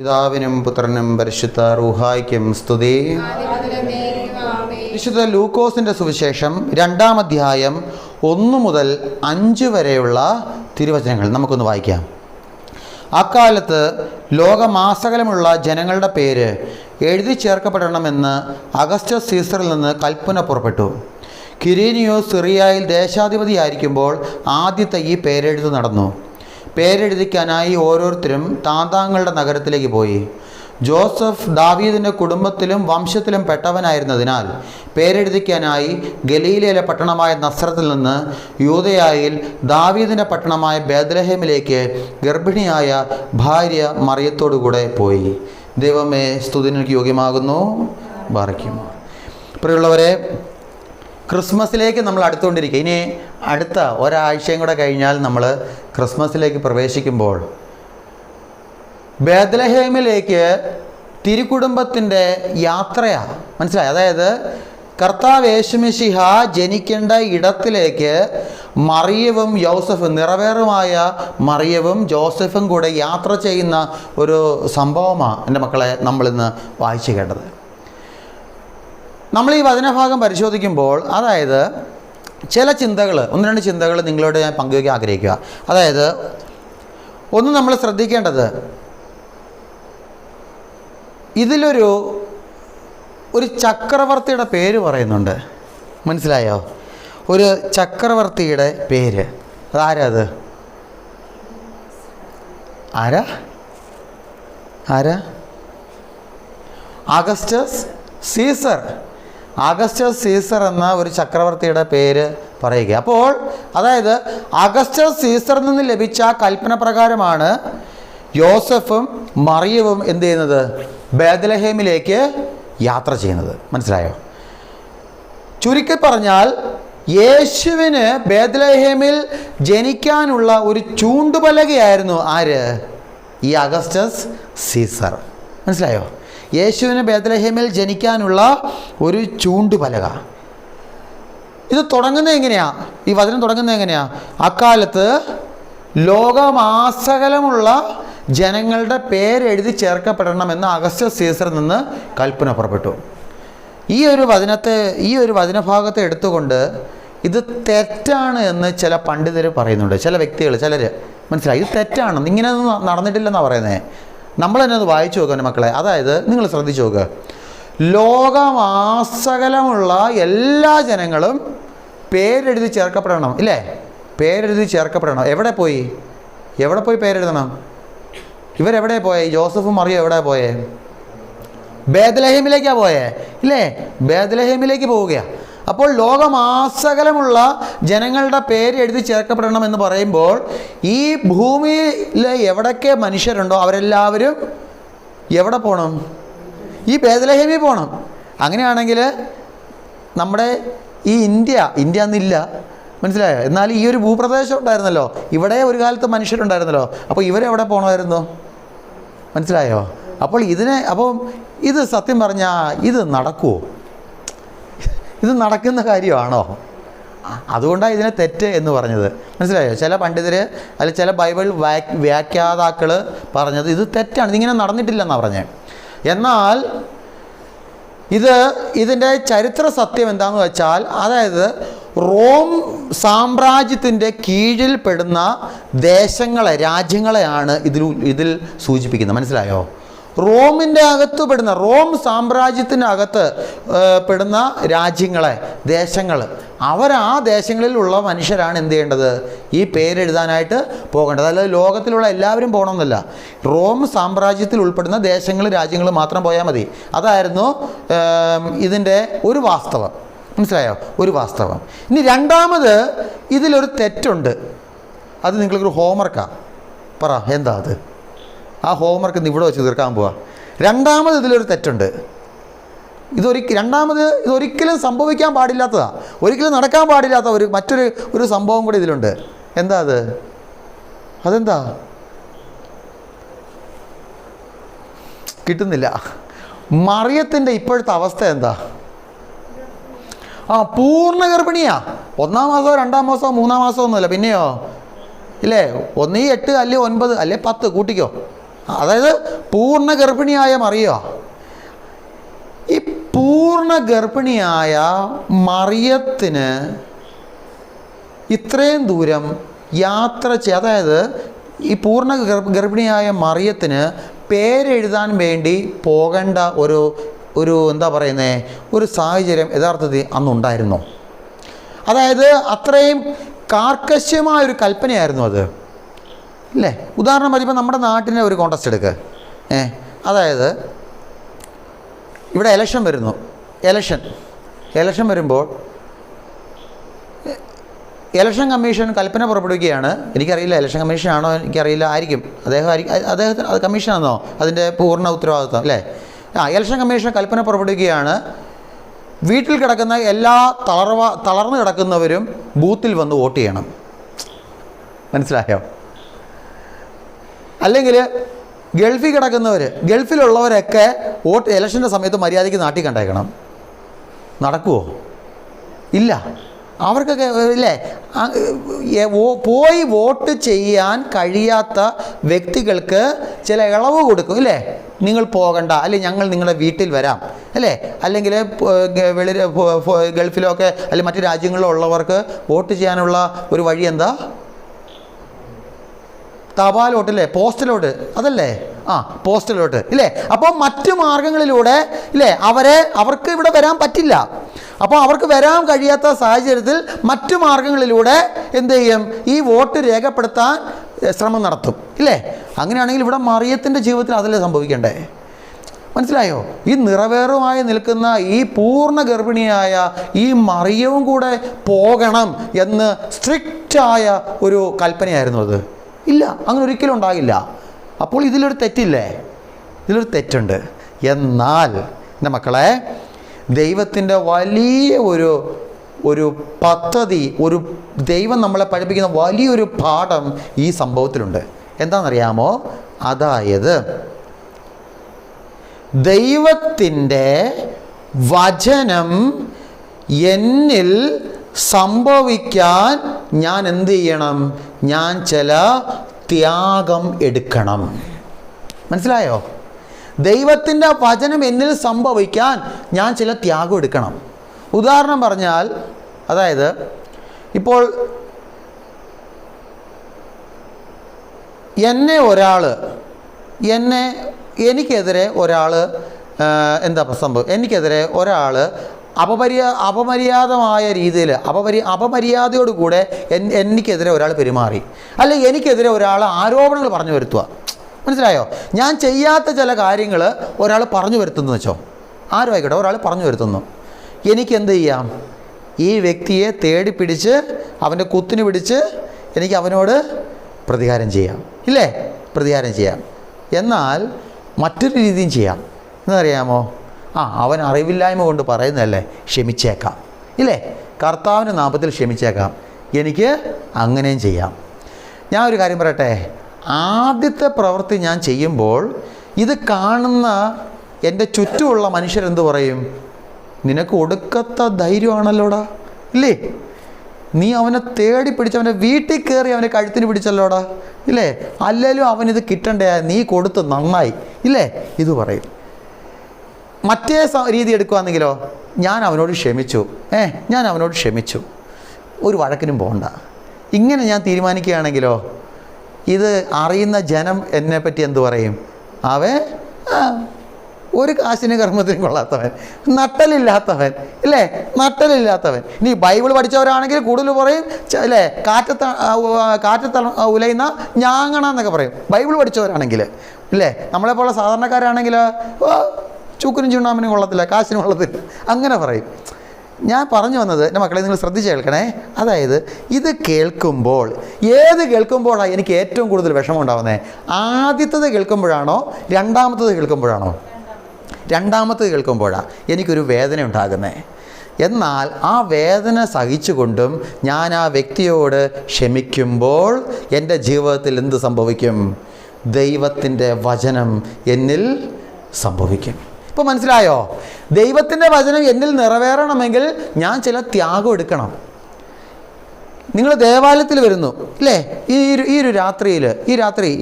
പിതാവിനും പുത്രനും പരിശുദ്ധ റൂഹായ്ക്കും സ്തുതി. വിശുദ്ധ ലൂക്കോസിൻ്റെ സുവിശേഷം 2-ാം അധ്യായം 1 മുതൽ 5 വരെയുള്ള തിരുവചനങ്ങൾ നമുക്കൊന്ന് വായിക്കാം. അക്കാലത്ത് ലോകമാസകലമുള്ള ജനങ്ങളുടെ പേര് എഴുതി ചേർക്കപ്പെടണമെന്ന് അഗസ്റ്റസ് സീസറിൽ നിന്ന് കൽപ്പന പുറപ്പെട്ടു. കിരീനിയോസ് സിറിയയിൽ ദേശാധിപതിയായിരിക്കുമ്പോൾ ആദ്യത്തെ ഈ പേരെഴുത്ത് നടന്നു. പേരെഴുതിക്കാനായി ഓരോരുത്തരും താന്താങ്ങളുടെ നഗരത്തിലേക്ക് പോയി. ജോസഫ് ദാവീദിൻ്റെ കുടുംബത്തിലും വംശത്തിലും പെട്ടവനായിരുന്നതിനാൽ പേരെഴുതിക്കാനായി ഗലീലയിലെ പട്ടണമായ നസ്രത്തിൽ നിന്ന് യൂദയായിൽ ദാവീദിൻ്റെ പട്ടണമായ ബേത്ലഹേമിലേക്ക് ഗർഭിണിയായ ഭാര്യ മറിയത്തോടുകൂടെ പോയി. ദൈവമേ, സ്തുതിക്ക് യോഗ്യമാകുന്നു. ബാറയ്ക്കുമോ. പ്രിയമുള്ളവരെ, ക്രിസ്മസിലേക്ക് നമ്മൾ അടുത്തുകൊണ്ടിരിക്കുക. ഇനി അടുത്ത ഒരാഴ്ചയും കൂടെ കഴിഞ്ഞാൽ നമ്മൾ ക്രിസ്മസിലേക്ക് പ്രവേശിക്കുമ്പോൾ ബേത്ലഹേമിലേക്ക് തിരുക്കുടുംബത്തിൻ്റെ യാത്രയാണ്. മനസ്സിലായി? അതായത് കർത്താവ് യേശുമിശിഹ ജനിക്കേണ്ട ഇടത്തിലേക്ക് മറിയവും യോസഫും, നിറവേറുമായ മറിയവും ജോസഫും കൂടെ യാത്ര ചെയ്യുന്ന ഒരു സംഭവമാണ് എൻ്റെ മക്കളെ നമ്മളിന്ന് വായിച്ചു കേട്ടത്. നമ്മൾ ഈ വചനഭാഗം പരിശോധിക്കുമ്പോൾ അതായത് ചില ചിന്തകൾ, 1-2 ചിന്തകൾ നിങ്ങളോട് ഞാൻ പങ്കുവയ്ക്കാൻ ആഗ്രഹിക്കുക. അതായത് ഒന്ന് നമ്മൾ ശ്രദ്ധിക്കേണ്ടത്, ഇതിലൊരു ചക്രവർത്തിയുടെ പേര് പറയുന്നുണ്ട്. മനസ്സിലായോ? ഒരു ചക്രവർത്തിയുടെ പേര്. അതാരാ? അത് ആരാ? Augustus Caesar. അഗസ്റ്റസ് സീസർ എന്ന ഒരു ചക്രവർത്തിയുടെ പേര് പറയുക. അപ്പോൾ അതായത് അഗസ്റ്റസ് സീസറിൽ നിന്ന് ലഭിച്ച കൽപ്പന പ്രകാരമാണ് യോസഫും മറിയവും എന്ത് ചെയ്യുന്നത്? ബേത്ലഹേമിലേക്ക് യാത്ര ചെയ്യുന്നത്. മനസ്സിലായോ? ചുരുക്കി പറഞ്ഞാൽ യേശുവിന് ബേത്ലഹേമിൽ ജനിക്കാനുള്ള ഒരു ചൂണ്ടുപലകയായിരുന്നു ആര്? ഈ അഗസ്റ്റസ് സീസർ. മനസ്സിലായോ? യേശുവിന് ബേത്ലഹേമിൽ ജനിക്കാനുള്ള ഒരു ചൂണ്ടുപലക. ഇത് തുടങ്ങുന്നത് എങ്ങനെയാണ്? ഈ വചനം തുടങ്ങുന്നത് എങ്ങനെയാണ്? അക്കാലത്ത് ലോകമാസകലമുള്ള ജനങ്ങളുടെ പേരെഴുതി ചേർക്കപ്പെടണമെന്ന് അഗസ്റ്റസ് സീസറിൽ നിന്ന് കൽപ്പന പുറപ്പെട്ടു. ഈ ഒരു വചനഭാഗത്തെ എടുത്തുകൊണ്ട് ഇത് തെറ്റാണ് എന്ന് ചില പണ്ഡിതർ പറയുന്നുണ്ട്, ചില വ്യക്തികൾ, ചിലർ. മനസ്സിലായി? ഇത് തെറ്റാണ്, ഇങ്ങനെയൊന്നും നടന്നിട്ടില്ലെന്നാണ് പറയുന്നത്. നമ്മൾ തന്നെ അത് വായിച്ചു നോക്കുക മക്കളെ. അതായത് നിങ്ങൾ ശ്രദ്ധിച്ചു നോക്കുക, ലോകമാസകലമുള്ള എല്ലാ ജനങ്ങളും പേരെഴുതി ചേർക്കപ്പെടണം. ഇല്ലേ? പേരെഴുതി ചേർക്കപ്പെടണം. എവിടെ പോയി പേരെഴുതണം? ഇവരെവിടെ പോയേ? ജോസഫും മറിയും എവിടെ പോയേ? ബേത്ലഹേമിലേക്കാണ് പോയേ. ഇല്ലേ? ബേത്ലഹേമിലേക്ക് പോവുകയാണ്. അപ്പോൾ ലോകമാസകലമുള്ള ജനങ്ങളുടെ പേര് എഴുതി ചേർക്കപ്പെടണം എന്ന് പറയുമ്പോൾ ഈ ഭൂമിയിൽ എവിടൊക്കെ മനുഷ്യരുണ്ടോ അവരെല്ലാവരും എവിടെ പോകണം? ഈ ബേത്ലഹേമിൽ പോകണം. അങ്ങനെയാണെങ്കിൽ നമ്മുടെ ഈ ഇന്ത്യ എന്നില്ല. മനസ്സിലായോ? എന്നാൽ ഈ ഒരു ഭൂപ്രദേശം ഉണ്ടായിരുന്നല്ലോ, ഇവിടെ ഒരു കാലത്ത് മനുഷ്യരുണ്ടായിരുന്നല്ലോ. അപ്പോൾ ഇവരെവിടെ പോകണമായിരുന്നു? മനസ്സിലായോ? അപ്പോൾ ഇത് സത്യം പറഞ്ഞാൽ ഇത് നടക്കുമോ? ഇത് നടക്കുന്ന കാര്യമാണോ? അതുകൊണ്ടാണ് ഇതിനെ തെറ്റ് എന്ന് പറഞ്ഞത്. മനസ്സിലായോ? ചില പണ്ഡിതർ അല്ലെങ്കിൽ ചില ബൈബിൾ വ്യാഖ്യാതാക്കൾ പറഞ്ഞത് ഇത് തെറ്റാണ്, ഇതിങ്ങനെ നടന്നിട്ടില്ലെന്നാണ് പറഞ്ഞത്. എന്നാൽ ഇതിൻ്റെ ചരിത്ര സത്യം എന്താണെന്ന് വെച്ചാൽ, അതായത് റോം സാമ്രാജ്യത്തിൻ്റെ കീഴിൽ പെടുന്ന രാജ്യങ്ങളെയാണ് ഇതിൽ സൂചിപ്പിക്കുന്നത്. മനസ്സിലായോ? റോമിൻ്റെ അകത്ത് പെടുന്ന, റോം സാമ്രാജ്യത്തിൻ്റെ അകത്ത് പെടുന്ന ദേശങ്ങൾ, ആ ദേശങ്ങളിലുള്ള മനുഷ്യരാണ് എന്ത് ചെയ്യേണ്ടത്? ഈ പേരെഴുതാനായിട്ട് പോകേണ്ടത്. അല്ലാതെ ലോകത്തിലുള്ള എല്ലാവരും പോകണമെന്നല്ല. റോം സാമ്രാജ്യത്തിൽ ഉൾപ്പെടുന്ന രാജ്യങ്ങൾ മാത്രം പോയാൽ മതി. അതായിരുന്നു ഇതിൻ്റെ ഒരു വാസ്തവം. മനസ്സിലായോ? ഒരു വാസ്തവം. ഇനി രണ്ടാമത് ഇതിലൊരു തെറ്റുണ്ട്. അത് നിങ്ങൾക്കൊരു ഹോംവർക്കാണ്. പറ, എന്താ അത്? ആ ഹോംവർക്ക് ഇവിടെ വെച്ച് തീർക്കാൻ പോവാ. രണ്ടാമത് ഇതിലൊരു തെറ്റുണ്ട്. ഇതൊരിക്കലും സംഭവിക്കാൻ പാടില്ലാത്തതാണ്, ഒരിക്കലും നടക്കാൻ പാടില്ലാത്ത മറ്റൊരു സംഭവം കൂടി ഇതിലുണ്ട്. എന്താ അത്? അതെന്താ? കിട്ടുന്നില്ല. മറിയത്തിൻ്റെ ഇപ്പോഴത്തെ അവസ്ഥ എന്താ? പൂർണ്ണ ഗർഭിണിയാ. 1-ാം മാസമോ 2-ാം മാസമോ 3-ാം മാസമോ ഒന്നുമില്ല. പിന്നെയോ? ഇല്ലേ? 1 8 അല്ലെ 9 അല്ലെ 10 കൂട്ടിക്കോ. അതായത് പൂർണ്ണ ഗർഭിണിയായ മറിയ, ഈ പൂർണ്ണ ഗർഭിണിയായ മറിയത്തിന് ഇത്രയും ദൂരം യാത്ര അതായത് ഈ പൂർണ്ണ ഗർഭിണിയായ മറിയത്തിന് പേരെഴുതാൻ വേണ്ടി പോകേണ്ട ഒരു എന്താ പറയുന്നത്, ഒരു സാഹചര്യം യഥാർത്ഥത്തിൽ അന്നുണ്ടായിരുന്നു. അതായത് അത്രയും കാർക്കശ്യമായൊരു കൽപ്പനയായിരുന്നു അത്, ഇല്ലേ? ഉദാഹരണം പറയുമ്പോൾ നമ്മുടെ നാട്ടിനെ ഒരു കോൺടെസ്റ്റ് എടുക്കുക. അതായത് ഇവിടെ ഇലക്ഷൻ വരുന്നു. ഇലക്ഷൻ വരുമ്പോൾ ഇലക്ഷൻ കമ്മീഷൻ കൽപ്പന പുറപ്പെടുവിക്കുകയാണ്. എനിക്കറിയില്ല ഇലക്ഷൻ കമ്മീഷനാണോ, എനിക്കറിയില്ല, ആയിരിക്കും, അദ്ദേഹത്തിന് അത് കമ്മീഷനാണോ അതിൻ്റെ പൂർണ്ണ ഉത്തരവാദിത്വം, അല്ലേ? ഇലക്ഷൻ കമ്മീഷൻ കൽപ്പന പുറപ്പെടുവിക്കുകയാണ്, വീട്ടിൽ കിടക്കുന്ന എല്ലാ തളർന്നു കിടക്കുന്നവരും ബൂത്തിൽ വന്ന് വോട്ട് ചെയ്യണം. മനസ്സിലായോ? അല്ലെങ്കിൽ ഗൾഫിൽ കിടക്കുന്നവർ, ഗൾഫിലുള്ളവരൊക്കെ ഇലക്ഷൻ്റെ സമയത്ത് മര്യാദയ്ക്ക് നാട്ടിൽ കണ്ടേക്കണം. നടക്കുമോ? ഇല്ല. അവർക്കൊക്കെ ഇല്ലേ പോയി വോട്ട് ചെയ്യാൻ കഴിയാത്ത വ്യക്തികൾക്ക് ചില ഇളവ് കൊടുക്കും, ഇല്ലേ? നിങ്ങൾ പോകണ്ട, അല്ലെങ്കിൽ ഞങ്ങൾ നിങ്ങളുടെ വീട്ടിൽ വരാം, അല്ലേ? അല്ലെങ്കിൽ ഗൾഫിലൊക്കെ അല്ലെങ്കിൽ മറ്റു രാജ്യങ്ങളിലോ ഉള്ളവർക്ക് വോട്ട് ചെയ്യാനുള്ള ഒരു വഴി എന്താ? തപാലോട്ട്, അല്ലേ? പോസ്റ്റലോട്ട്, അതല്ലേ? പോസ്റ്റലോട്ട്, ഇല്ലേ? അപ്പോൾ മറ്റു മാർഗങ്ങളിലൂടെ, ഇല്ലേ, അവർക്ക് ഇവിടെ വരാൻ പറ്റില്ല. അപ്പോൾ അവർക്ക് വരാൻ കഴിയാത്ത സാഹചര്യത്തിൽ മറ്റു മാർഗങ്ങളിലൂടെ എന്ത് ചെയ്യും? ഈ വോട്ട് രേഖപ്പെടുത്താൻ ശ്രമം നടത്തും, ഇല്ലേ? അങ്ങനെയാണെങ്കിൽ ഇവിടെ മറിയത്തിൻ്റെ ജീവിതത്തിൽ അതല്ലേ സംഭവിക്കണ്ടേ? മനസ്സിലായോ? ഈ നിറവേറുമായി നിൽക്കുന്ന ഈ പൂർണ്ണ ഗർഭിണിയായ ഈ മറിയവും കൂടെ പോകണം എന്ന് സ്ട്രിക്റ്റായ ഒരു കൽപ്പനയായിരുന്നു അത്. ഇല്ല, അങ്ങനെ ഒരിക്കലും ഉണ്ടാകില്ല. അപ്പോൾ ഇതിലൊരു തെറ്റില്ലേ? ഇതിലൊരു തെറ്റുണ്ട്. എന്നാൽ എൻ്റെ മക്കളെ, ദൈവത്തിൻ്റെ വലിയ ഒരു പദ്ധതി, ദൈവം നമ്മളെ പഠിപ്പിക്കുന്ന വലിയൊരു പാഠം ഈ സംഭവത്തിലുണ്ട്. എന്താണെന്നറിയാമോ? അതായത് ദൈവത്തിൻ്റെ വചനം എന്നിൽ സംഭവിക്കാൻ ഞാൻ എന്ത് ചെയ്യണം? ഞാൻ ചില ത്യാഗം എടുക്കണം. മനസ്സിലായോ? ദൈവത്തിൻ്റെ വചനം എന്നിൽ സംഭവിക്കാൻ ഞാൻ ചില ത്യാഗം എടുക്കണം. ഉദാഹരണം പറഞ്ഞാൽ, അതായത് ഇപ്പോൾ എനിക്കെതിരെ ഒരാൾ എന്താ സംഭവം? എനിക്കെതിരെ ഒരാൾ അപമര്യാദമായ രീതിയിൽ അപമര്യാദയോടുകൂടെ എനിക്കെതിരെ ഒരാൾ പെരുമാറി, അല്ലെങ്കിൽ എനിക്കെതിരെ ഒരാൾ ആരോപണങ്ങൾ പറഞ്ഞു വരുത്തുക. മനസ്സിലായോ? ഞാൻ ചെയ്യാത്ത ചില കാര്യങ്ങൾ ഒരാൾ പറഞ്ഞു വരുത്തുന്നു വെച്ചോ, ആരും ആയിക്കോട്ടെ, ഒരാൾ പറഞ്ഞു വരുത്തുന്നു. എനിക്കെന്ത് ചെയ്യാം? ഈ വ്യക്തിയെ തേടി പിടിച്ച് അവൻ്റെ കുത്തിന് പിടിച്ച് എനിക്ക് അവനോട് പ്രതികാരം ചെയ്യാം, ഇല്ലേ? പ്രതികാരം ചെയ്യാം. എന്നാൽ മറ്റൊരു രീതിയും ചെയ്യാം. എന്നറിയാമോ? അവൻ അറിവില്ലായ്മ കൊണ്ട് പറയുന്നതല്ലേ, ക്ഷമിച്ചേക്കാം, ഇല്ലേ? കർത്താവിൻ്റെ നാമത്തിൽ ക്ഷമിച്ചേക്കാം. എനിക്ക് അങ്ങനെയും ചെയ്യാം. ഞാൻ ഒരു കാര്യം പറയട്ടെ, ആദ്യത്തെ പ്രവൃത്തി ഞാൻ ചെയ്യുമ്പോൾ ഇത് കാണുന്ന എൻ്റെ ചുറ്റുമുള്ള മനുഷ്യരെന്ത് പറയും? നിനക്ക് ഒടുക്കത്ത ധൈര്യമാണല്ലോടാ, ഇല്ലേ? നീ അവനെ തേടി പിടിച്ച് അവൻ്റെ വീട്ടിൽ കയറി അവൻ്റെ കഴുത്തിന് പിടിച്ചല്ലോടാ, ഇല്ലേ? അല്ലെങ്കിലും അവനിത് കിട്ടണ്ടേ, നീ കൊടുത്ത് നന്നായി, ഇല്ലേ? ഇത് പറയും. മറ്റേ രീതി എടുക്കുകയാണെങ്കിലോ, ഞാൻ അവനോട് ക്ഷമിച്ചു, ഒരു വഴക്കിനും പോകണ്ട, ഇങ്ങനെ ഞാൻ തീരുമാനിക്കുകയാണെങ്കിലോ, ഇത് അറിയുന്ന ജനം എന്നെപ്പറ്റി എന്തു പറയും? അവൻ ഒരു കാശിന് കർമ്മത്തിന് കൊള്ളാത്തവൻ, നട്ടലില്ലാത്തവൻ, ഇല്ലേ? നട്ടലില്ലാത്തവൻ. ഇനി ബൈബിൾ പഠിച്ചവരാണെങ്കിൽ കൂടുതൽ പറയും, അല്ലേ, കാറ്റത്ത് ഉലയുന്ന ഞാങ്ങണ എന്നൊക്കെ പറയും, ബൈബിൾ പഠിച്ചവരാണെങ്കിൽ, ഇല്ലേ? നമ്മളെപ്പോലുള്ള സാധാരണക്കാരാണെങ്കിൽ ചൂക്കിനും ചുണ്ണാമ്പിനും കൊള്ളത്തില്ല, കാശിനും കൊള്ളത്തില്ല, അങ്ങനെ പറയും. ഞാൻ പറഞ്ഞു വന്നത്, എൻ്റെ മക്കളെ നിങ്ങൾ ശ്രദ്ധിച്ച് കേൾക്കണേ. അതായത് ഇത് കേൾക്കുമ്പോൾ, കേൾക്കുമ്പോഴാണ് എനിക്ക് ഏറ്റവും കൂടുതൽ വിഷമം ഉണ്ടാകുന്നത്? ആദ്യത്തത് കേൾക്കുമ്പോഴാണോ രണ്ടാമത്തത് കേൾക്കുമ്പോഴാണോ? രണ്ടാമത്തത് കേൾക്കുമ്പോഴാണ് എനിക്കൊരു വേദന ഉണ്ടാകുന്നത്. എന്നാൽ ആ വേദന സഹിച്ചുകൊണ്ടും ഞാൻ ആ വ്യക്തിയോട് ക്ഷമിക്കുമ്പോൾ എൻ്റെ ജീവിതത്തിൽ എന്ത് സംഭവിക്കും? ദൈവത്തിൻ്റെ വചനം എന്നിൽ സംഭവിക്കും. ഇപ്പോൾ മനസ്സിലായോ? ദൈവത്തിൻ്റെ വചനം എന്നിൽ നിറവേറണമെങ്കിൽ ഞാൻ ചില ത്യാഗം എടുക്കണം. നിങ്ങൾ ദേവാലയത്തിൽ വരുന്നു ഇല്ലേ? ഈ രാത്രി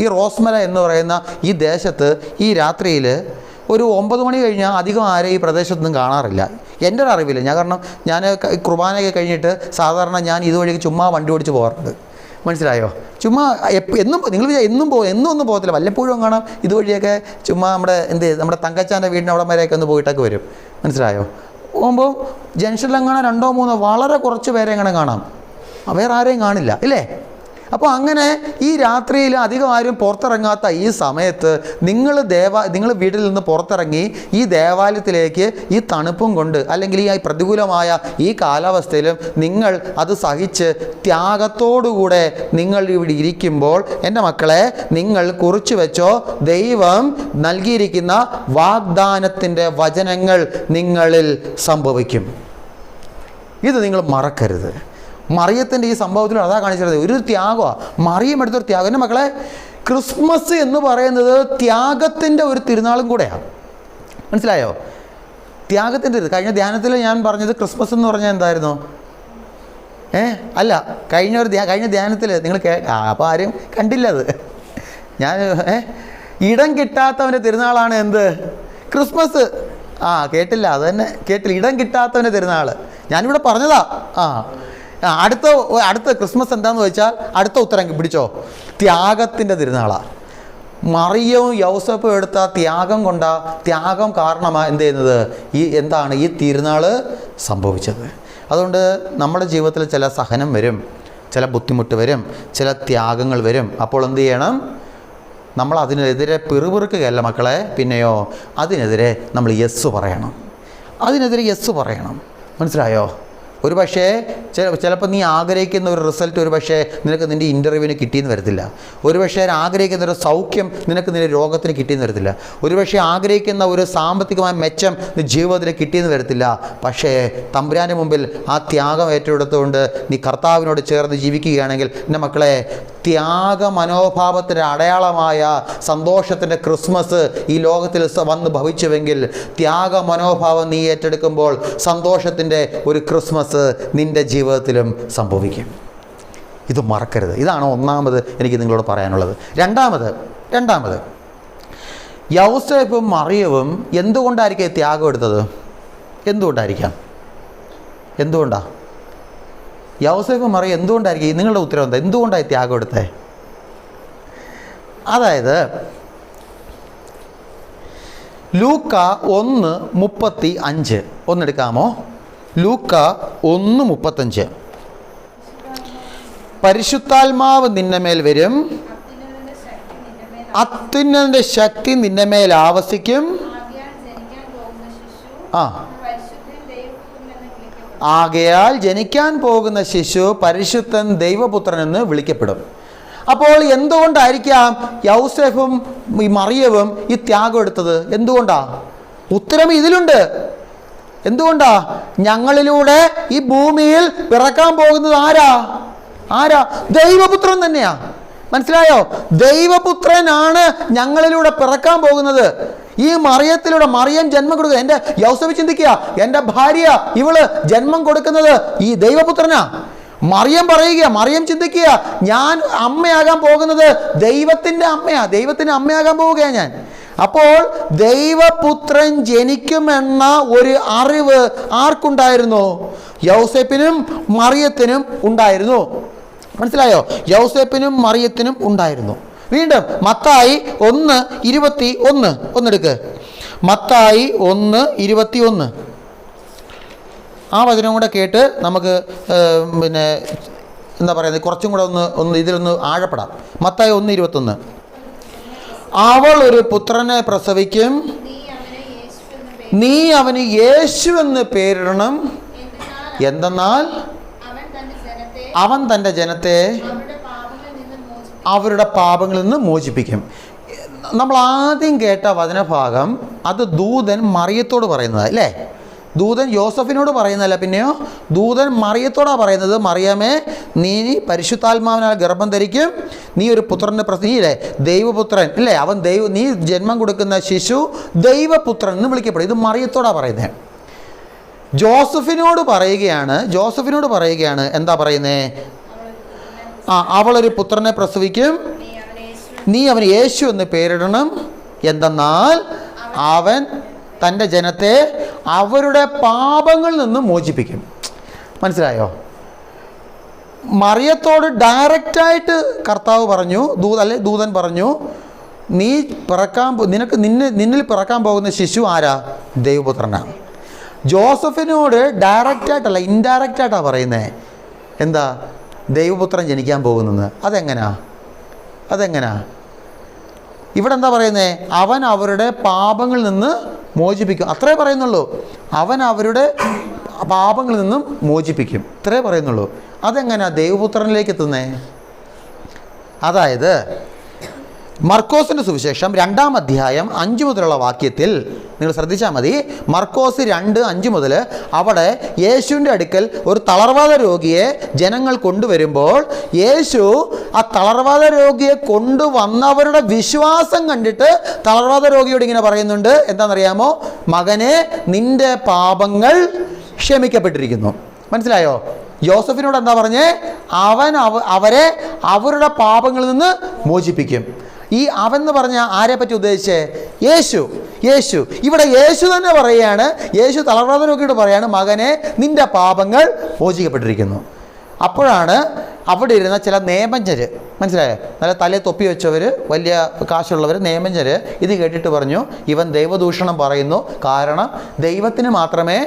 ഈ റോസ്മല എന്ന് പറയുന്ന ഈ ദേശത്ത് ഈ രാത്രിയിൽ ഒരു 9 മണി കഴിഞ്ഞാൽ അധികം ആരെയും ഈ പ്രദേശത്തൊന്നും കാണാറില്ല, എൻ്റെ ഒരു അറിവില്ല. കാരണം ഞാൻ കുർബാനയൊക്കെ കഴിഞ്ഞിട്ട് സാധാരണ ഞാൻ ഇതുവഴി ചുമ്മാ വണ്ടി ഓടിച്ച് പോകാറുണ്ട്. മനസ്സിലായോ? ചുമ്മാ എന്നും നിങ്ങൾ എന്നും ഒന്നും പോകത്തില്ല, വല്ലപ്പോഴും കാണാം ഇതുവഴിയൊക്കെ ചുമ്മാ നമ്മുടെ തങ്കച്ചാൻ്റെ വീടിൻ്റെ അവിടെ വരെയൊക്കെ ഒന്ന് പോയിട്ടൊക്കെ വരും. മനസ്സിലായോ? പോകുമ്പോൾ ജംഗ്ഷനിലെങ്ങനെ 2 3 വളരെ കുറച്ച് പേരെ എങ്ങനെ കാണാം, വേറെ ആരെയും കാണില്ല ഇല്ലേ? അപ്പോൾ അങ്ങനെ ഈ രാത്രിയിൽ അധികം ആരും പുറത്തിറങ്ങാത്ത ഈ സമയത്ത് നിങ്ങൾ വീട്ടിൽ നിന്ന് പുറത്തിറങ്ങി ഈ ദേവാലയത്തിലേക്ക് ഈ തണുപ്പും കൊണ്ട് അല്ലെങ്കിൽ ഈ പ്രതികൂലമായ ഈ കാലാവസ്ഥയിലും നിങ്ങൾ അത് സഹിച്ച് ത്യാഗത്തോടുകൂടെ നിങ്ങൾ ഇവിടെ ഇരിക്കുമ്പോൾ എൻ്റെ മക്കളെ, നിങ്ങൾ കുറിച്ചു വെച്ചോ, ദൈവം നൽകിയിരിക്കുന്ന വാഗ്ദാനത്തിൻ്റെ വചനങ്ങൾ നിങ്ങളിൽ സംഭവിക്കും. ഇത് നിങ്ങൾ മറക്കരുത്. മറിയത്തിൻ്റെ ഈ സംഭവത്തിൽ അതാ കാണിച്ചത്, ഒരു ത്യാഗമാണ്. മറിയം എടുത്തൊരു ത്യാഗം. എൻ്റെ മക്കളെ, ക്രിസ്മസ് എന്ന് പറയുന്നത് ത്യാഗത്തിൻ്റെ ഒരു തിരുനാളും കൂടെയാണ്. മനസ്സിലായോ? ത്യാഗത്തിൻ്റെ കഴിഞ്ഞ ധ്യാനത്തിൽ ഞാൻ പറഞ്ഞത് ക്രിസ്മസ് എന്ന് പറഞ്ഞാൽ എന്തായിരുന്നു? അല്ല, കഴിഞ്ഞ ധ്യാനത്തിൽ നിങ്ങൾ അപ്പോൾ ആരും കണ്ടില്ല അത്. ഞാൻ ഇടം കിട്ടാത്തവൻ്റെ തിരുനാളാണ് എന്ത്? ക്രിസ്മസ്. കേട്ടില്ല, അത് തന്നെ കേട്ടില്ല. ഇടം കിട്ടാത്തവൻ്റെ തിരുനാൾ ഞാനിവിടെ പറഞ്ഞതാ. അടുത്ത ക്രിസ്മസ് എന്താണെന്ന് വെച്ചാൽ അടുത്ത ഉത്തരം പിടിച്ചോ, ത്യാഗത്തിൻ്റെ തിരുനാളാണ്. മറിയവും യൗസേപ്പും എടുത്ത ത്യാഗം കാരണമാണ് എന്ത് ചെയ്യുന്നത്, ഈ തിരുനാൾ സംഭവിച്ചത്. അതുകൊണ്ട് നമ്മുടെ ജീവിതത്തിൽ ചില സഹനം വരും, ചില ബുദ്ധിമുട്ട് വരും, ചില ത്യാഗങ്ങൾ വരും. അപ്പോൾ എന്ത് ചെയ്യണം? നമ്മൾ അതിനെതിരെ പിറുപിറുക്കുകയല്ല മക്കളെ, പിന്നെയോ അതിനെതിരെ നമ്മൾ യെസ് പറയണം. മനസ്സിലായോ? ഒരു പക്ഷേ ചിലപ്പോൾ നീ ആഗ്രഹിക്കുന്ന ഒരു റിസൾട്ട് ഒരു പക്ഷേ നിനക്ക് നിൻ്റെ ഇൻ്റർവ്യൂവിന് കിട്ടിയെന്ന് വരത്തില്ല. ഒരു പക്ഷേ ആഗ്രഹിക്കുന്ന ഒരു സൗഖ്യം നിനക്ക് നിൻ്റെ രോഗത്തിന് കിട്ടിയെന്ന് വരത്തില്ല. ഒരു പക്ഷേ ആഗ്രഹിക്കുന്ന ഒരു സാമ്പത്തികമായ മെച്ചം ജീവിതത്തിൽ കിട്ടിയെന്ന് വരത്തില്ല. പക്ഷേ തമ്പുരാൻ്റെ മുമ്പിൽ ആ ത്യാഗം ഏറ്റെടുത്തുകൊണ്ട് നീ കർത്താവിനോട് ചേർന്ന് ജീവിക്കുകയാണെങ്കിൽ എൻ്റെ മക്കളെ, ത്യാഗ മനോഭാവത്തിൻ്റെ അടയാളമായ സന്തോഷത്തിൻ്റെ ക്രിസ്മസ് ഈ ലോകത്തിൽ വന്ന് ഭവിച്ചുവെങ്കിൽ, ത്യാഗ മനോഭാവം നീ ഏറ്റെടുക്കുമ്പോൾ സന്തോഷത്തിൻ്റെ ഒരു ക്രിസ്മസ് നിൻ്റെ ജീവിതത്തിലും സംഭവിക്കും. ഇത് മറക്കരുത്. ഇതാണ് ഒന്നാമത് എനിക്ക് നിങ്ങളോട് പറയാനുള്ളത്. രണ്ടാമത് യൗസേപ്പും മറിയവും എന്തുകൊണ്ടായിരിക്കും ത്യാഗം എടുത്തത്? എന്തുകൊണ്ടാണ് യൗസേപ്പും മറിയം എന്തുകൊണ്ടായിരിക്കും? നിങ്ങളുടെ ഉത്തരം എന്താ? എന്തുകൊണ്ടായി ത്യാഗം എടുത്തത്? അതായത് ലൂക്ക 1:35 ഒന്നെടുക്കാമോ? ലൂക്ക 1:35. പരിശുദ്ധാത്മാവ് നിന്റെ മേൽ വരും, അത്യുന്നതന്റെ ശക്തി നിന്റെ മേൽ ആവസിക്കും. ആകയാൽ ജനിക്കാൻ പോകുന്ന ശിശു പരിശുദ്ധൻ ദൈവപുത്രൻ എന്ന് വിളിക്കപ്പെടും. അപ്പോൾ എന്തുകൊണ്ടായിരിക്കാം യൗസേഫും മറിയവും ഈ ത്യാഗം എടുത്തത്? ഉത്തരം ഇതിലുണ്ട്. എന്തുകൊണ്ടാ? ഞങ്ങളിലൂടെ ഈ ഭൂമിയിൽ പിറക്കാൻ പോകുന്നത് ആരാ? ദൈവപുത്രൻ തന്നെയാ. മനസ്സിലായോ? ദൈവപുത്രനാണ് ഞങ്ങളിലൂടെ പിറക്കാൻ പോകുന്നത്. ഈ മറിയം ജന്മം കൊടുക്കുക. എൻ്റെ യൗസേപ്പ് ചിന്തിക്കുക, എൻ്റെ ഭാര്യ ഇവള് ജന്മം കൊടുക്കുന്നത് ഈ ദൈവപുത്രനാ. മറിയം ചിന്തിക്കുക, ഞാൻ അമ്മയാകാൻ പോകുന്നത് ദൈവത്തിൻ്റെ അമ്മയാകാൻ പോവുകയാണ് ഞാൻ. അപ്പോൾ ദൈവപുത്രൻ ജനിക്കുമെന്ന ഒരു അറിവ് ആർക്കുണ്ടായിരുന്നു? യൗസേപ്പിനും മറിയത്തിനും ഉണ്ടായിരുന്നു. മനസ്സിലായോ? യൗസേപ്പിനും മറിയത്തിനും ഉണ്ടായിരുന്നു. വീണ്ടും മത്തായി 1:21 ഒന്നെടുക്ക്. മത്തായി 1:21 ആ വചനം കൂടെ കേട്ട് നമുക്ക് എന്താ പറയുന്നത്, കുറച്ചും കൂടെ ഇതിലൊന്ന് ആഴപ്പെടാം. മത്തായി 1:21. അവൾ ഒരു പുത്രനെ പ്രസവിക്കും, നീ അവന് യേശു എന്ന് പേരിടണം. എന്തെന്നാൽ അവൻ തൻ്റെ ജനത്തെ അവരുടെ പാപങ്ങളിൽ നിന്ന് മോചിപ്പിക്കും. നമ്മൾ ആദ്യം കേട്ട വചനഭാഗം അത് ദൂതൻ മറിയത്തോട് പറയുന്നതാണ് അല്ലേ? ദൂതൻ യോസഫിനോട് പറയുന്നതല്ല, പിന്നെയോ ദൂതൻ മറിയത്തോടാണ് പറയുന്നത്. മറിയമേ, നീ പരിശുദ്ധാത്മാവിനാൽ ഗർഭം ധരിക്കും, നീ ഒരു പുത്രനെ നീയില്ലേ ദൈവപുത്രൻ ഇല്ലേ, നീ ജന്മം കൊടുക്കുന്ന ശിശു ദൈവപുത്രൻ എന്ന് വിളിക്കപ്പെടും. ഇത് മറിയത്തോടാണ് പറയുന്നത്. ജോസഫിനോട് പറയുകയാണ് എന്താ പറയുന്നത്? അവളൊരു പുത്രനെ പ്രസവിക്കും, നീ അവന് യേശു എന്ന് പേരിടണം. എന്തെന്നാൽ അവൻ തൻ്റെ ജനത്തെ അവരുടെ പാപങ്ങളിൽ നിന്നും മോചിപ്പിക്കും. മനസ്സിലായോ? മറിയത്തോട് ഡയറക്റ്റായിട്ട് കർത്താവ് പറഞ്ഞു, ദൂതൻ പറഞ്ഞു, നീ നിന്നിൽ പിറക്കാൻ പോകുന്ന ശിശു ആരാ? ദൈവപുത്രനാണ്. ജോസഫിനോട് ഡയറക്റ്റായിട്ടല്ല, ഇൻഡയറക്റ്റായിട്ടാണ് പറയുന്നത്. എന്താ? ദൈവപുത്രൻ ജനിക്കാൻ പോകുന്നത്. അതെങ്ങനാ? ഇവിടെ എന്താ പറയുന്നത്? അവൻ അവരുടെ പാപങ്ങളിൽ നിന്ന് മോചിപ്പിക്കും. അത്രേ പറയുന്നുള്ളൂ. അവൻ അവരുടെ പാപങ്ങളിൽ നിന്നും മോചിപ്പിക്കും, ഇത്രേ പറയുന്നുള്ളൂ. അതെങ്ങനെയാ ദൈവപുത്രനിലേക്ക് എത്തുന്നേ? അതായത് മർക്കോസിൻ്റെ സുവിശേഷം 2-ാം അധ്യായം 5 മുതലുള്ള വാക്യത്തിൽ നിങ്ങൾ ശ്രദ്ധിച്ചാൽ മതി. മർക്കോസ് 2:5 മുതൽ അവിടെ യേശുവിൻ്റെ അടുക്കൽ ഒരു തളർവാദ രോഗിയെ ജനങ്ങൾ കൊണ്ടുവരുമ്പോൾ യേശു ആ തളർവാദ രോഗിയെ കൊണ്ടുവന്നവരുടെ വിശ്വാസം കണ്ടിട്ട് തളർവാദ രോഗിയോട് ഇങ്ങനെ പറയുന്നുണ്ട്. എന്താണെന്നറിയാമോ? മകനെ, നിന്റെ പാപങ്ങൾ ക്ഷമിക്കപ്പെട്ടിരിക്കുന്നു. മനസ്സിലായോ? യോസഫിനോട് എന്താ പറഞ്ഞേ? അവൻ അവരെ അവരുടെ പാപങ്ങളിൽ നിന്ന് മോചിപ്പിക്കും. ഈ അവൻ എന്ന് പറഞ്ഞാൽ ആരെ പറ്റി ഉദ്ദേശിച്ചേ? യേശു. ഇവിടെ യേശു തന്നെ പറയുകയാണ്, യേശു തളർവാദ രോഗിയോട് പറയാണ്, മകനെ, നിന്റെ പാപങ്ങൾ മോചിക്കപ്പെട്ടിരിക്കുന്നു. അപ്പോഴാണ് അവിടെ ഇരുന്ന ചില നിയമജ്ഞർ, മനസ്സിലായോ, നല്ല തലേ തൊപ്പി വെച്ചവർ, വലിയ കാശുള്ളവർ, നിയമജ്ഞർ ഇത് കേട്ടിട്ട് പറഞ്ഞു, ഇവൻ ദൈവദൂഷണം പറയുന്നു. കാരണം ദൈവത്തിന് മാത്രമേ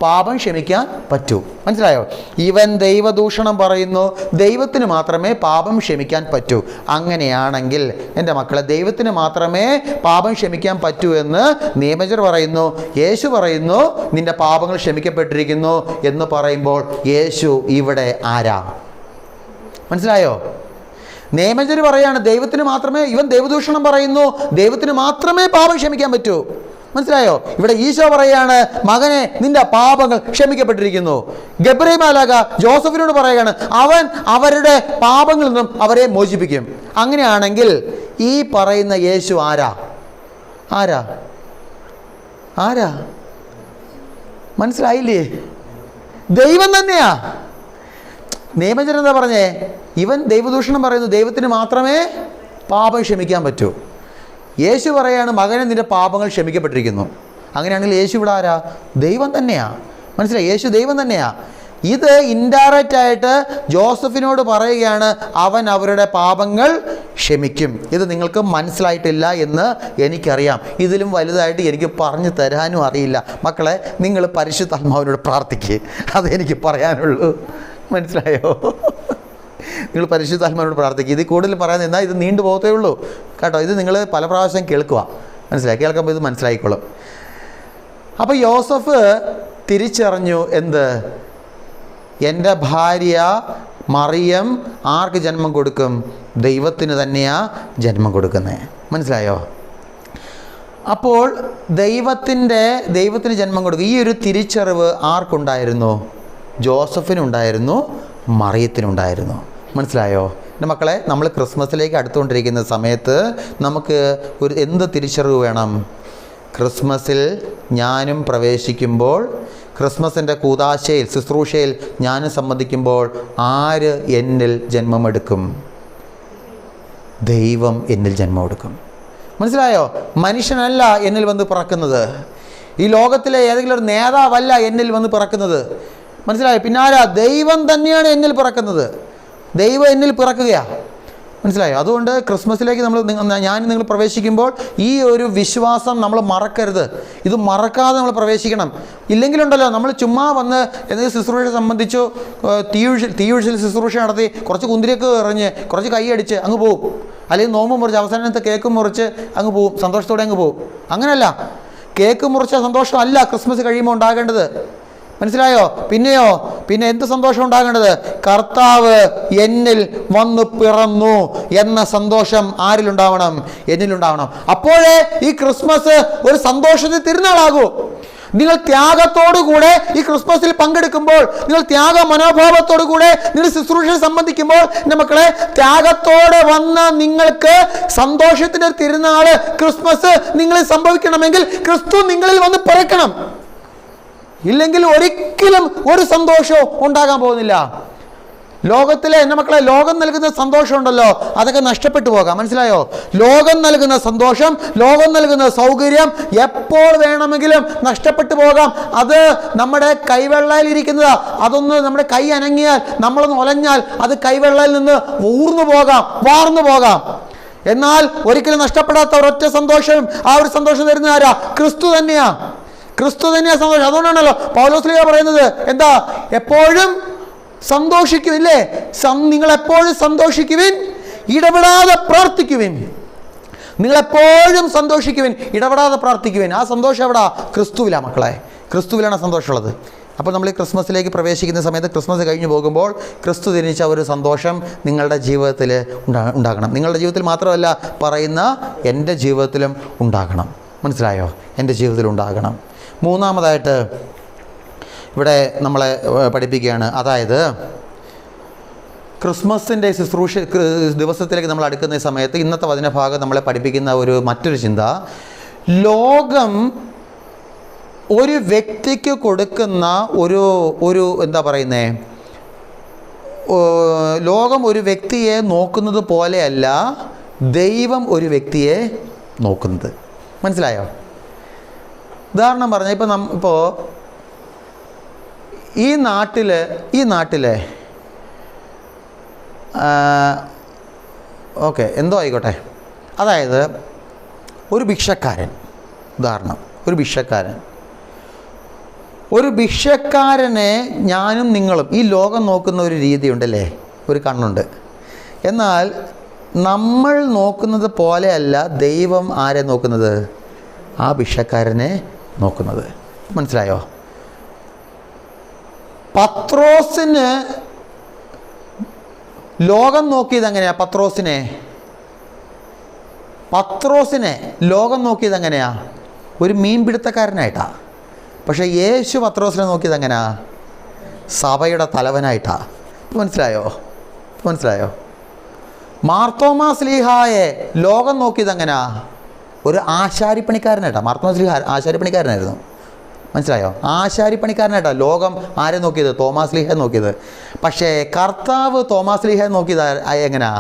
പാപം ക്ഷമിക്കാൻ പറ്റൂ. മനസ്സിലായോ? ഇവൻ ദൈവദൂഷണം പറയുന്നു, ദൈവത്തിന് മാത്രമേ പാപം ക്ഷമിക്കാൻ പറ്റൂ. അങ്ങനെയാണെങ്കിൽ എൻ്റെ മക്കളെ, ദൈവത്തിന് മാത്രമേ പാപം ക്ഷമിക്കാൻ പറ്റൂ എന്ന് നിയമജ്ഞർ പറയുന്നു. യേശു പറയുന്നു, നിന്റെ പാപങ്ങൾ ക്ഷമിക്കപ്പെട്ടിരിക്കുന്നു എന്ന് പറയുമ്പോൾ യേശു ഇവിടെ ആരാ? മനസ്സിലായോ? നിയമജ്ഞർ പറയാണ് ദൈവത്തിന് മാത്രമേ, ഇവൻ ദൈവദൂഷണം പറയുന്നു, ദൈവത്തിന് മാത്രമേ പാപം ക്ഷമിക്കാൻ പറ്റൂ. മനസ്സിലായോ? ഇവിടെ ഈശോ പറയാണ്, മകനെ, നിന്റെ പാപങ്ങൾ ക്ഷമിക്കപ്പെട്ടിരിക്കുന്നു. ഗബ്രിയേൽ മാലാഖ ജോസഫിനോട് പറയുകയാണ്, അവൻ അവരുടെ പാപങ്ങളിൽ നിന്നും അവരെ മോചിപ്പിക്കും. അങ്ങനെയാണെങ്കിൽ ഈ പറയുന്ന യേശു ആരാ? മനസ്സിലായില്ലേ? ദൈവം തന്നെയാ. നിയമജ്ഞൻ എന്താ പറഞ്ഞേ? ഇവൻ ദൈവദൂഷണം പറയുന്നു, ദൈവത്തിന് മാത്രമേ പാപം ക്ഷമിക്കാൻ പറ്റൂ. യേശു പറയാണ്, മകനെ, നിന്റെ പാപങ്ങൾ ക്ഷമിക്കപ്പെട്ടിരിക്കുന്നു. അങ്ങനെയാണെങ്കിൽ യേശു ഇവിടെ ആരാ? ദൈവം തന്നെയാ. മനസ്സിലായി? യേശു ദൈവം തന്നെയാ. ഇത് ഇൻഡയറക്റ്റ് ആയിട്ട് ജോസഫിനോട് പറയുകയാണ്, അവൻ അവരുടെ പാപങ്ങൾ ക്ഷമിക്കും. ഇത് നിങ്ങൾക്ക് മനസ്സിലായിട്ടില്ല എന്ന് എനിക്കറിയാം. ഇതിലും വലുതായിട്ട് എനിക്ക് പറഞ്ഞു തരാനും അറിയില്ല. മക്കളെ, നിങ്ങൾ പരിശുദ്ധാത്മാവിനോട് പ്രാർത്ഥിക്കുക, അതെനിക്ക് പറയാനുള്ളൂ. മനസ്സിലായോ? നിങ്ങൾ പരിശുദ്ധാത്മാവിനോട് പ്രാർത്ഥിക്കുക. ഇത് കൂടുതൽ പറയാൻ നിന്നാൽ ഇത് നീണ്ടു പോകത്തേ ഉള്ളൂ കേട്ടോ. ഇത് നിങ്ങൾ പല പ്രാവശ്യം കേൾക്കുക. മനസ്സിലായി? കേൾക്കുമ്പോൾ ഇത് മനസ്സിലായിക്കോളും. അപ്പോൾ യോസഫ് തിരിച്ചറിഞ്ഞു, എന്ത്? എൻ്റെ ഭാര്യ മറിയം ആർക്ക് ജന്മം കൊടുക്കും? ദൈവത്തിന് തന്നെയാ ജന്മം കൊടുക്കുന്നത്. മനസ്സിലായോ? അപ്പോൾ ദൈവത്തിന് ജന്മം കൊടുക്കും. ഈ ഒരു തിരിച്ചറിവ് ആർക്കുണ്ടായിരുന്നു? ജോസഫിനുണ്ടായിരുന്നു, മറിയത്തിനുണ്ടായിരുന്നു. മനസ്സിലായോ? എൻ്റെ മക്കളെ, നമ്മൾ ക്രിസ്മസിലേക്ക് അടുത്തുകൊണ്ടിരിക്കുന്ന സമയത്ത് നമുക്ക് എന്ത് തിരിച്ചറിവ് വേണം? ക്രിസ്മസിൽ ഞാനും പ്രവേശിക്കുമ്പോൾ, ക്രിസ്മസിൻ്റെ കൂദാശയിൽ, ശുശ്രൂഷയിൽ ഞാനും സംബന്ധിക്കുമ്പോൾ ആര് എന്നിൽ ജന്മമെടുക്കും? ദൈവം എന്നിൽ ജന്മമെടുക്കും. മനസ്സിലായോ? മനുഷ്യനല്ല എന്നിൽ വന്ന് പിറക്കുന്നത്. ഈ ലോകത്തിലെ ഏതെങ്കിലും ഒരു നേതാവല്ല എന്നിൽ വന്ന് പിറക്കുന്നത്. മനസ്സിലായോ? പിന്നാരാ? ദൈവം തന്നെയാണ് എന്നിൽ പിറക്കുന്നത്. ദൈവം എന്നിൽ പിറക്കുകയാണ്. മനസ്സിലായോ? അതുകൊണ്ട് ക്രിസ്മസിലേക്ക് നിങ്ങൾ പ്രവേശിക്കുമ്പോൾ ഈ ഒരു വിശ്വാസം നമ്മൾ മറക്കരുത്. ഇത് മറക്കാതെ നമ്മൾ പ്രവേശിക്കണം. ഇല്ലെങ്കിലുണ്ടല്ലോ, നമ്മൾ ചുമ്മാ വന്ന് എന്തെങ്കിലും ശുശ്രൂഷ സംബന്ധിച്ചോ തീയൊഴിച്ചിൽ ശുശ്രൂഷ നടത്തി കുറച്ച് കുന്തിരിയൊക്കെ എറിഞ്ഞ് കുറച്ച് കൈയടിച്ച് അങ്ങ് പോവും. അല്ലെങ്കിൽ നോമ്പ് മുറിച്ച് അവസാനത്തെ കേക്ക് മുറിച്ച് അങ്ങ് പോവും, സന്തോഷത്തോടെ അങ്ങ് പോവും. അങ്ങനെയല്ല, കേക്ക് മുറിച്ച സന്തോഷമല്ല ക്രിസ്മസ് കഴിയുമ്പോൾ ഉണ്ടാകേണ്ടത്. മനസ്സിലായോ? പിന്നെ എന്ത് സന്തോഷം ഉണ്ടാകേണ്ടത്? കർത്താവ് എന്നിൽ വന്നു പിറന്നു എന്ന സന്തോഷം ആരിലുണ്ടാവണം? എന്നിലുണ്ടാവണം. അപ്പോഴേ ഈ ക്രിസ്മസ് ഒരു സന്തോഷത്തിൽ തിരുനാളാകൂ. നിങ്ങൾ ത്യാഗത്തോടുകൂടെ ഈ ക്രിസ്മസിൽ പങ്കെടുക്കുമ്പോൾ, നിങ്ങൾ ത്യാഗ മനോഭാവത്തോടു കൂടെ നിങ്ങൾ ശുശ്രൂഷയെ സംബന്ധിക്കുമ്പോൾ, എൻ്റെ മക്കളെ, ത്യാഗത്തോടെ വന്ന നിങ്ങൾക്ക് സന്തോഷത്തിൻ്റെ തിരുനാള് ക്രിസ്മസ് നിങ്ങളിൽ സംഭവിക്കണമെങ്കിൽ ക്രിസ്തു നിങ്ങളിൽ വന്ന് പിറക്കണം. ഇല്ലെങ്കിൽ ഒരിക്കലും ഒരു സന്തോഷവും ഉണ്ടാകാൻ പോകുന്നില്ല. ലോകത്തിലെ എൻ്റെ മക്കളെ ലോകം നൽകുന്ന സന്തോഷമുണ്ടല്ലോ, അതൊക്കെ നഷ്ടപ്പെട്ടു പോകാം. മനസ്സിലായോ? ലോകം നൽകുന്ന സന്തോഷം, ലോകം നൽകുന്ന സൗകര്യം എപ്പോൾ വേണമെങ്കിലും നഷ്ടപ്പെട്ടു പോകാം. അത് നമ്മുടെ കൈവെള്ളയിലിരിക്കുന്നതാ. അതൊന്ന് നമ്മുടെ കൈ അനങ്ങിയാൽ, നമ്മളൊന്ന് ഒലഞ്ഞാൽ അത് കൈവെള്ളയിൽ നിന്ന് ഊർന്നു പോകാം, വാർന്നു പോകാം. എന്നാൽ ഒരിക്കലും നഷ്ടപ്പെടാത്ത ഒരൊറ്റ സന്തോഷം, ആ ഒരു സന്തോഷം തരുന്ന ആരാ? ക്രിസ്തു തന്നെയാ. ക്രിസ്തു തന്നെയാ സന്തോഷം. അതുകൊണ്ടാണല്ലോ പൗലോസ് പറയുന്നത് എന്താ? എപ്പോഴും സന്തോഷിക്കുവില്ലേ? നിങ്ങൾ എപ്പോഴും സന്തോഷിക്കുവിൻ, ഇടപെടാതെ പ്രാർത്ഥിക്കുവിൻ. നിങ്ങളെപ്പോഴും സന്തോഷിക്കുവിൻ, ഇടപെടാതെ പ്രാർത്ഥിക്കുവിൻ. ആ സന്തോഷം എവിടാ? ക്രിസ്തുവിലാണ് മക്കളെ. ക്രിസ്തുവിലാണ് സന്തോഷമുള്ളത്. അപ്പോൾ നമ്മൾ ഈ ക്രിസ്മസിലേക്ക് പ്രവേശിക്കുന്ന സമയത്ത്, ക്രിസ്മസ് കഴിഞ്ഞ് പോകുമ്പോൾ ക്രിസ്തു ജനിച്ച ഒരു സന്തോഷം നിങ്ങളുടെ ജീവിതത്തിൽ ഉണ്ടാകണം. നിങ്ങളുടെ ജീവിതത്തിൽ മാത്രമല്ല പറയുന്ന, എൻ്റെ ജീവിതത്തിലും ഉണ്ടാകണം. മനസ്സിലായോ? എൻ്റെ ജീവിതത്തിൽ ഉണ്ടാകണം. മൂന്നാമതായിട്ട് ഇവിടെ നമ്മളെ പഠിപ്പിക്കുകയാണ്, അതായത് ക്രിസ്മസിൻ്റെ ശുശ്രൂഷ ദിവസത്തിലേക്ക് നമ്മൾ അടുക്കുന്ന സമയത്ത് ഇന്നത്തെ വചനഭാഗം നമ്മളെ പഠിപ്പിക്കുന്ന മറ്റൊരു ചിന്ത, ലോകം ഒരു വ്യക്തിക്ക് കൊടുക്കുന്ന ഒരു എന്താ പറയുന്നേ, ലോകം ഒരു വ്യക്തിയെ നോക്കുന്നത് പോലെയല്ല ദൈവം ഒരു വ്യക്തിയെ നോക്കുന്നത്. മനസ്സിലായോ? ഉദാഹരണം പറഞ്ഞാൽ ഇപ്പോൾ ഈ നാട്ടിലെ ഓക്കെ എന്തോ ആയിക്കോട്ടെ, അതായത് ഒരു ഭിക്ഷക്കാരൻ, ഉദാഹരണം ഒരു ഭിക്ഷക്കാരനെ ഞാനും നിങ്ങളും ഈ ലോകം നോക്കുന്ന ഒരു രീതിയുണ്ടല്ലേ, ഒരു കണ്ണുണ്ട്. എന്നാൽ നമ്മൾ നോക്കുന്നത് പോലെയല്ല ദൈവം ആരെ നോക്കുന്നത്? ആ ഭിക്ഷക്കാരനെ നോക്കുന്നത്. മനസ്സിലായോ? പത്രോസിന് ലോകം നോക്കിയത് എങ്ങനെയാ? പത്രോസിനെ ലോകം നോക്കിയത് എങ്ങനെയാ? ഒരു മീൻപിടുത്തക്കാരനായിട്ടാ. പക്ഷേ യേശു പത്രോസിനെ നോക്കിയത് എങ്ങനെയാ? സഭയുടെ തലവനായിട്ടാ. മനസ്സിലായോ? മാർത്തോമാ ശ്ലീഹായെ ലോകം നോക്കിയത് എങ്ങനെയാ? ഒരു ആശാരിപ്പണിക്കാരനായിട്ടാ. മാർത്തോമാ ശ്ലീഹ ആശാരിപ്പണിക്കാരനായിരുന്നു. മനസ്സിലായോ? ആശാരിപ്പണിക്കാരനായിട്ടാണ് ലോകം ആരെ നോക്കിയത്? തോമാസ് ലീഹയെ നോക്കിയത്. പക്ഷേ കർത്താവ് തോമാസ് ലീഹയെ നോക്കിയത് എങ്ങനെയാ?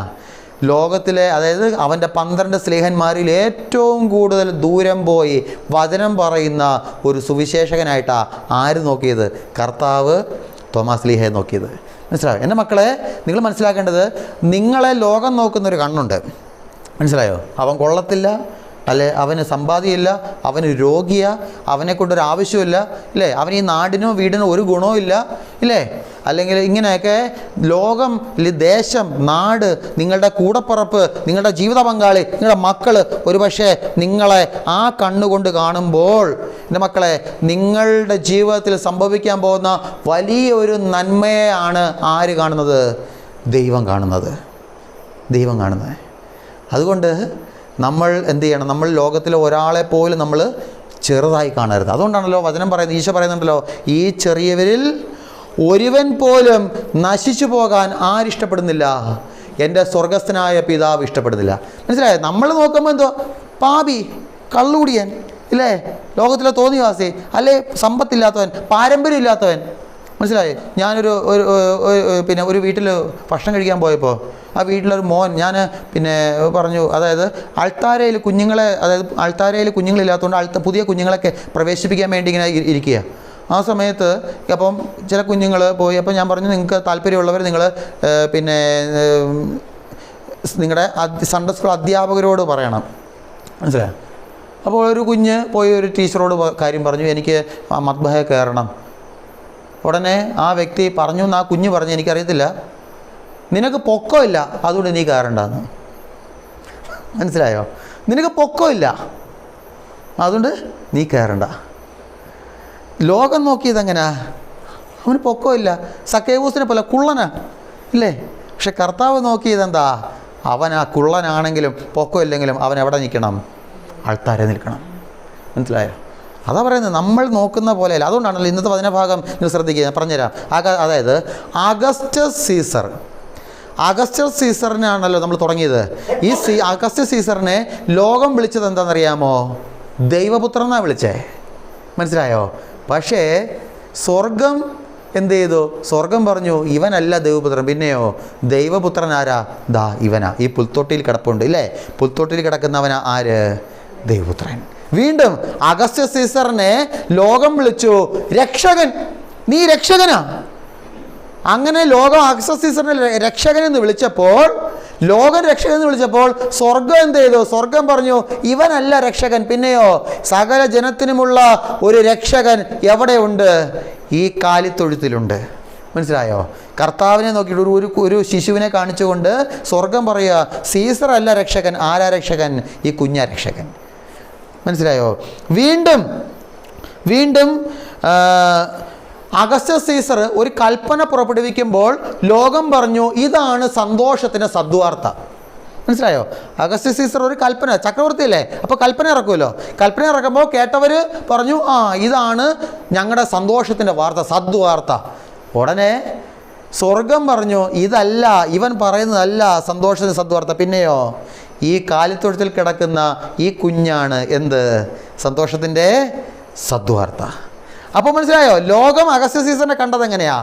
ലോകത്തിലെ, അതായത് അവൻ്റെ 12 സ്ലീഹന്മാരിൽ ഏറ്റവും കൂടുതൽ ദൂരം പോയി വചനം പറയുന്ന ഒരു സുവിശേഷകനായിട്ടാണ് ആര് നോക്കിയത്? കർത്താവ് തോമാസ് ലീഹയെ നോക്കിയത്. മനസ്സിലായോ? എൻ്റെ മക്കളെ, നിങ്ങൾ മനസ്സിലാക്കേണ്ടത്, നിങ്ങളെ ലോകം നോക്കുന്നൊരു കണ്ണുണ്ട്. മനസ്സിലായോ? അവൻ കൊള്ളത്തില്ല, അല്ലെ അവന് സമ്പാദ്യമില്ല, അവന് രോഗിയാ, അവനെക്കൊണ്ടൊരു ആവശ്യമില്ല, ഇല്ലേ? അവന് ഈ നാടിനോ വീടിനോ ഒരു ഗുണവും ഇല്ല, ഇല്ലേ? അല്ലെങ്കിൽ ഇങ്ങനെയൊക്കെ ലോകം, ദേശം, നാട്, നിങ്ങളുടെ കൂടപ്പുറപ്പ്, നിങ്ങളുടെ ജീവിത പങ്കാളി, നിങ്ങളുടെ മക്കൾ ഒരുപക്ഷെ നിങ്ങളെ ആ കണ്ണുകൊണ്ട് കാണുമ്പോൾ, എൻ്റെ മക്കളെ, നിങ്ങളുടെ ജീവിതത്തിൽ സംഭവിക്കാൻ പോകുന്ന വലിയൊരു നന്മയാണ് ആര് കാണുന്നത്? ദൈവം കാണുന്നത്. അതുകൊണ്ട് നമ്മൾ എന്ത് ചെയ്യണം? നമ്മൾ ലോകത്തിലെ ഒരാളെ പോലും നമ്മൾ ചെറുതായി കാണരുത്. അതുകൊണ്ടാണല്ലോ വചനം പറയുന്നത്, ഈശോ പറയുന്നുണ്ടല്ലോ, ഈ ചെറിയവരിൽ ഒരുവൻ പോലും നശിച്ചു പോകാൻ ആരിഷ്ടപ്പെടുന്നില്ല, എൻ്റെ സ്വർഗസ്ഥനായ പിതാവ് ഇഷ്ടപ്പെടുന്നില്ല. മനസ്സിലായോ? നമ്മൾ നോക്കുമ്പോൾ എന്തോ പാപി, കള്ളുകുടിയൻ, ഇല്ലേ? ലോകത്തിലെ തോന്നിവാസി, അല്ലേ? സമ്പത്തില്ലാത്തവൻ, പാരമ്പര്യം ഇല്ലാത്തവൻ. മനസ്സിലായി? ഞാനൊരു ഒരു വീട്ടിൽ ഭക്ഷണം കഴിക്കാൻ പോയപ്പോൾ ആ വീട്ടിലൊരു മോൻ, ഞാൻ പറഞ്ഞു, അതായത് അൾത്താരയിൽ കുഞ്ഞുങ്ങളില്ലാത്തതുകൊണ്ട് പുതിയ കുഞ്ഞുങ്ങളൊക്കെ പ്രവേശിപ്പിക്കാൻ വേണ്ടി ഇങ്ങനെ ഇരിക്കുക. ആ സമയത്ത് അപ്പം ചില കുഞ്ഞുങ്ങൾ പോയി. അപ്പം ഞാൻ പറഞ്ഞു, നിങ്ങൾക്ക് താല്പര്യമുള്ളവർ നിങ്ങൾ നിങ്ങളുടെ സൺഡേ സ്കൂൾ അധ്യാപകരോട് പറയണം. മനസ്സിലായോ? അപ്പോൾ ഒരു കുഞ്ഞ് പോയി ഒരു ടീച്ചറോട് കാര്യം പറഞ്ഞു, എനിക്ക് മദ്ബഹയിൽ കയറണം. ഉടനെ ആ വ്യക്തി പറഞ്ഞു, ആ കുഞ്ഞ് പറഞ്ഞു, എനിക്കറിയത്തില്ല, നിനക്ക് പൊക്കമില്ല, അതുകൊണ്ട് നീ കയറണ്ടെന്ന്. മനസ്സിലായോ? നിനക്ക് പൊക്കമില്ല, അതുകൊണ്ട് നീ കയറണ്ട. ലോകം നോക്കിയത് എങ്ങനെയാ? അവന് പൊക്കമില്ല, സക്കേവൂസിനെ പോലെ കുള്ളനാ, ഇല്ലേ? പക്ഷെ കർത്താവ് നോക്കിയത് എന്താ? അവൻ ആ കുള്ളനാണെങ്കിലും പൊക്കമില്ലെങ്കിലും അവൻ എവിടെ നിൽക്കണം? ആൾത്താരെ നിൽക്കണം. മനസ്സിലായോ? അതാ പറയുന്നത്, നമ്മൾ നോക്കുന്ന പോലെയല്ല. അതുകൊണ്ടാണല്ലോ ഇന്നത്തെ വചനഭാഗം നിങ്ങൾ ശ്രദ്ധിക്കുക, ഞാൻ പറഞ്ഞുതരാം. അതായത് അഗസ്റ്റസ് സീസറിനാണല്ലോ നമ്മൾ തുടങ്ങിയത്. ഈ അഗസ്റ്റസ് സീസറിനെ ലോകം വിളിച്ചത് എന്താണെന്നറിയാമോ? ദൈവപുത്രൻ എന്നാണ് വിളിച്ചേ. മനസ്സിലായോ? പക്ഷേ സ്വർഗം എന്ത് ചെയ്തു? സ്വർഗം പറഞ്ഞു ഇവനല്ല ദൈവപുത്രൻ, പിന്നെയോ ദൈവപുത്രൻ ആരാ? ദാ ഇവനാ, ഈ പുൽത്തൊട്ടിയിൽ കിടപ്പുണ്ട് ഇല്ലേ, പുൽത്തൊട്ടിയിൽ കിടക്കുന്നവനാ ആര്? ദൈവപുത്രൻ. വീണ്ടും അഗസ്റ്റസ് സീസറിനെ ലോകം വിളിച്ചു രക്ഷകൻ, നീ രക്ഷകനാ. അങ്ങനെ ലോകം അഗസ്റ്റസ് സീസറിനെ രക്ഷകൻ എന്ന് വിളിച്ചപ്പോൾ, ലോകം രക്ഷകൻ എന്ന് വിളിച്ചപ്പോൾ സ്വർഗം എന്ത് ചെയ്തു? സ്വർഗം പറഞ്ഞു ഇവനല്ല രക്ഷകൻ, പിന്നെയോ സകല ജനത്തിനുമുള്ള ഒരു രക്ഷകൻ എവിടെയുണ്ട്? ഈ കാലിത്തൊഴുത്തിലുണ്ട്. മനസ്സിലായോ? കർത്താവിനെ നോക്കിയിട്ട് ഒരു ശിശുവിനെ കാണിച്ചുകൊണ്ട് സ്വർഗം പറയുക സീസർ അല്ല രക്ഷകൻ, ആരാ രക്ഷകൻ? ഈ കുഞ്ഞാ രക്ഷകൻ. മനസ്സിലായോ? വീണ്ടും അഗസ്റ്റസ് സീസർ ഒരു കൽപ്പന പുറപ്പെടുവിക്കുമ്പോൾ ലോകം പറഞ്ഞു ഇതാണ് സന്തോഷത്തിൻ്റെ സദ്വാർത്ത. മനസ്സിലായോ? അഗസ്റ്റസ് സീസർ ഒരു കൽപ്പന, ചക്രവർത്തിയല്ലേ, അപ്പോൾ കൽപ്പന ഇറക്കുമല്ലോ. കൽപ്പന ഇറക്കുമ്പോൾ കേട്ടവർ പറഞ്ഞു ഇതാണ് ഞങ്ങളുടെ സന്തോഷത്തിൻ്റെ വാർത്ത, സദ്വാർത്ത. ഉടനെ സ്വർഗം പറഞ്ഞു ഇതല്ല, ഇവൻ പറയുന്നതല്ല സന്തോഷത്തിൻ്റെ സദ്വാർത്ത, പിന്നെയോ ഈ കാലിത്തൊഴുത്തിൽ കിടക്കുന്ന ഈ കുഞ്ഞാണ് എന്ത്? സന്തോഷത്തിൻ്റെ സദ്വാർത്ത. അപ്പോൾ മനസ്സിലായോ? ലോകം അഗസ്റ്റസ് സീസറിനെ കണ്ടത് എങ്ങനെയാ,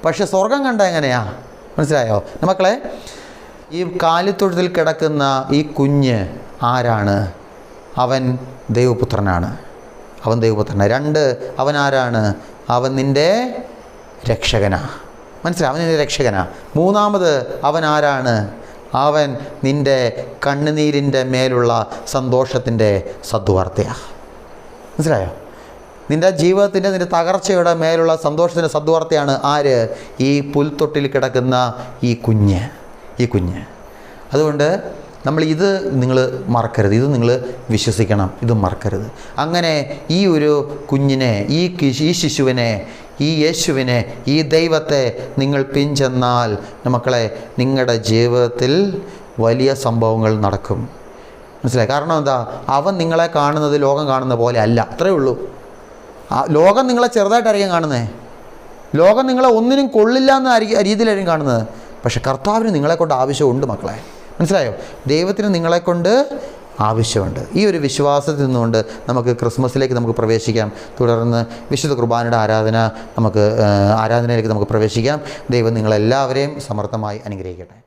പക്ഷെ സ്വർഗം കണ്ടത് എങ്ങനെയാ? മനസ്സിലായോ മക്കളെ? ഈ കാലിത്തൊഴുത്തിൽ കിടക്കുന്ന ഈ കുഞ്ഞ് ആരാണ്? അവൻ ദൈവപുത്രനാണ്. അവൻ ദൈവപുത്രനാണ്. 2, അവൻ ആരാണ്? അവൻ നിൻ്റെ രക്ഷകനാ. മനസ്സിലായി? അവൻ നിൻ്റെ രക്ഷകനാ. 3, അവൻ ആരാണ്? അവൻ നിൻ്റെ കണ്ണുനീരിൻ്റെ മേലുള്ള സന്തോഷത്തിൻ്റെ സദ്വാർത്തയാണ്. മനസ്സിലായോ? നിൻ്റെ ജീവിതത്തിൻ്റെ, നിൻ്റെ തകർച്ചയുടെ മേലുള്ള സന്തോഷത്തിൻ്റെ സദ്വാർത്തയാണ് ആര്? ഈ പുൽത്തൊട്ടിൽ കിടക്കുന്ന ഈ കുഞ്ഞ്. അതുകൊണ്ട് ഇത് നിങ്ങൾ മറക്കരുത്, ഇത് നിങ്ങൾ വിശ്വസിക്കണം, ഇത് മറക്കരുത്. അങ്ങനെ ഈ ഒരു കുഞ്ഞിനെ, ഈ ശിശുവിനെ, ഈ യേശുവിനെ, ഈ ദൈവത്തെ നിങ്ങൾ പിൻചെന്നാൽ മക്കളെ നിങ്ങളുടെ ജീവിതത്തിൽ വലിയ സംഭവങ്ങൾ നടക്കും. മനസ്സിലായി? കാരണം എന്താ? അവൻ നിങ്ങളെ കാണുന്നത് ലോകം കാണുന്ന പോലെ അല്ല, അത്രയേ ഉള്ളൂ. ലോകം നിങ്ങളെ ചെറുതായിട്ടായിരിക്കും കാണുന്നത്, ലോകം നിങ്ങളെ ഒന്നിനും കൊള്ളില്ല എന്ന രീതിയിലായിരിക്കും കാണുന്നത്. പക്ഷെ കർത്താവിന് നിങ്ങളെക്കൊണ്ട് ആവശ്യമുണ്ട് മക്കളെ. മനസ്സിലായോ? ദൈവത്തിന് നിങ്ങളെക്കൊണ്ട് ആവശ്യമുണ്ട്. ഈ ഒരു വിശ്വാസത്തിൽ നിന്നുകൊണ്ട് നമുക്ക് ക്രിസ്മസിലേക്ക് നമുക്ക് പ്രവേശിക്കാം. തുടർന്ന് വിശുദ്ധ കുർബാനയുടെ ആരാധനയിലേക്ക് നമുക്ക് പ്രവേശിക്കാം. ദൈവം നിങ്ങളെല്ലാവരെയും സമർത്ഥമായി അനുഗ്രഹിക്കട്ടെ.